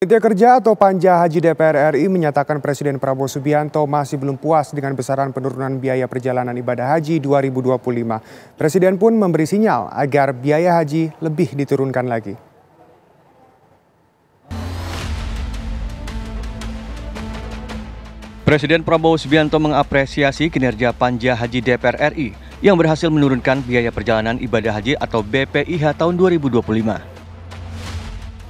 Panitia Kerja atau Panja Haji DPR RI menyatakan Presiden Prabowo Subianto masih belum puas dengan besaran penurunan biaya perjalanan ibadah haji 2025. Presiden pun memberi sinyal agar biaya haji lebih diturunkan lagi. Presiden Prabowo Subianto mengapresiasi kinerja Panja Haji DPR RI yang berhasil menurunkan biaya perjalanan ibadah haji atau BPIH tahun 2025.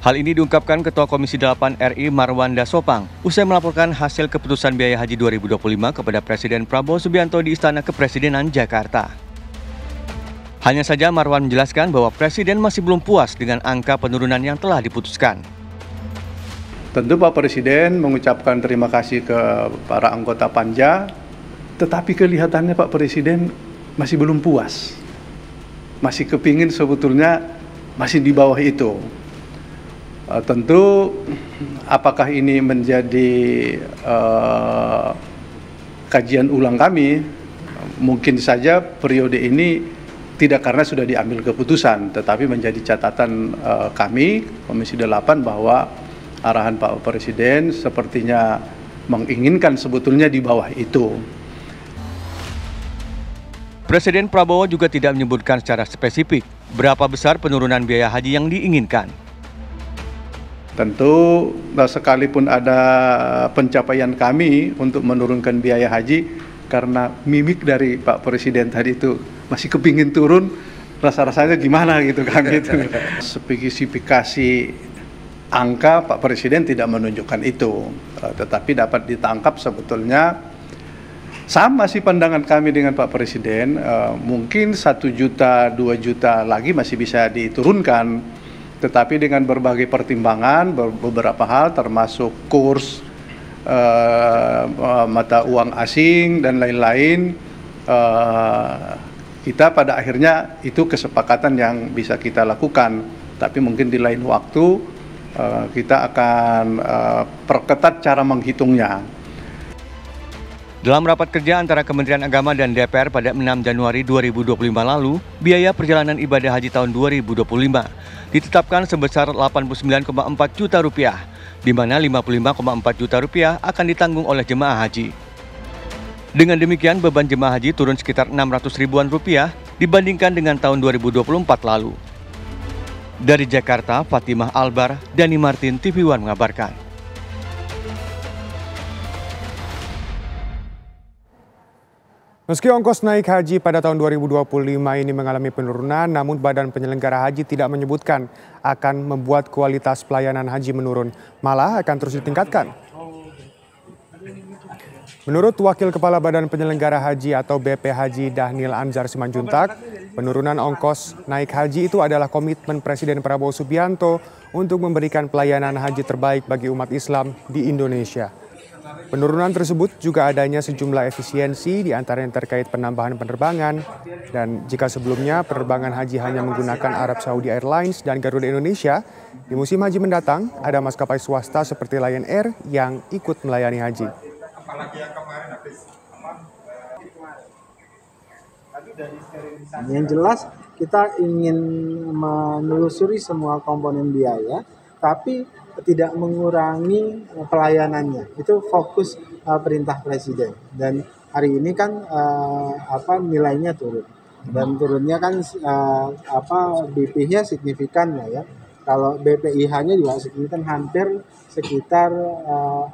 Hal ini diungkapkan Ketua Komisi 8 RI Marwanda Sopang usai melaporkan hasil keputusan biaya haji 2025 kepada Presiden Prabowo Subianto di Istana Kepresidenan Jakarta. Hanya saja Marwan menjelaskan bahwa Presiden masih belum puas dengan angka penurunan yang telah diputuskan. Tentu Pak Presiden mengucapkan terima kasih ke para anggota Panja, tetapi kelihatannya Pak Presiden masih belum puas. Masih kepingin sebetulnya masih di bawah itu. Tentu apakah ini menjadi kajian ulang kami, mungkin saja periode ini tidak karena sudah diambil keputusan, tetapi menjadi catatan kami, Komisi 8, bahwa arahan Pak Presiden sepertinya menginginkan sebetulnya di bawah itu. Presiden Prabowo juga tidak menyebutkan secara spesifik berapa besar penurunan biaya haji yang diinginkan. Tentu sekalipun ada pencapaian kami untuk menurunkan biaya haji, karena mimik dari Pak Presiden tadi itu masih kepingin turun, rasa-rasanya gimana gitu kan gitu. Spesifikasi angka Pak Presiden tidak menunjukkan itu, tetapi dapat ditangkap sebetulnya sama sih pandangan kami dengan Pak Presiden, mungkin 1 juta, 2 juta lagi masih bisa diturunkan. Tetapi dengan berbagai pertimbangan, beberapa hal termasuk kurs mata uang asing dan lain-lain, kita pada akhirnya itu kesepakatan yang bisa kita lakukan. Tapi mungkin di lain waktu kita akan perketat cara menghitungnya. Dalam rapat kerja antara Kementerian Agama dan DPR pada 6 Januari 2025 lalu, biaya perjalanan ibadah haji tahun 2025 ditetapkan sebesar Rp89,4 juta, di mana Rp55,4 juta akan ditanggung oleh jemaah haji. Dengan demikian, beban jemaah haji turun sekitar Rp600.000-an dibandingkan dengan tahun 2024 lalu. Dari Jakarta, Fatimah Albar, Dani Martin, TV One mengabarkan. Meski ongkos naik haji pada tahun 2025 ini mengalami penurunan, namun Badan Penyelenggara Haji tidak menyebutkan akan membuat kualitas pelayanan haji menurun, malah akan terus ditingkatkan. Menurut Wakil Kepala Badan Penyelenggara Haji atau BP Haji Dahnil Anzar Simanjuntak, penurunan ongkos naik haji itu adalah komitmen Presiden Prabowo Subianto untuk memberikan pelayanan haji terbaik bagi umat Islam di Indonesia. Penurunan tersebut juga adanya sejumlah efisiensi di antara yang terkait penambahan penerbangan, dan jika sebelumnya penerbangan haji hanya menggunakan Arab Saudi Airlines dan Garuda Indonesia, di musim haji mendatang ada maskapai swasta seperti Lion Air yang ikut melayani haji. Yang jelas kita ingin menelusuri semua komponen biaya, tapi tidak mengurangi pelayanannya. Itu fokus perintah Presiden. Dan hari ini kan nilainya turun. Dan turunnya kan BP-nya signifikan lah ya. Kalau BPIH-nya juga signifikan, hampir sekitar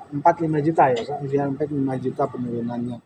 4-5 juta ya, sampai 5 juta penurunannya.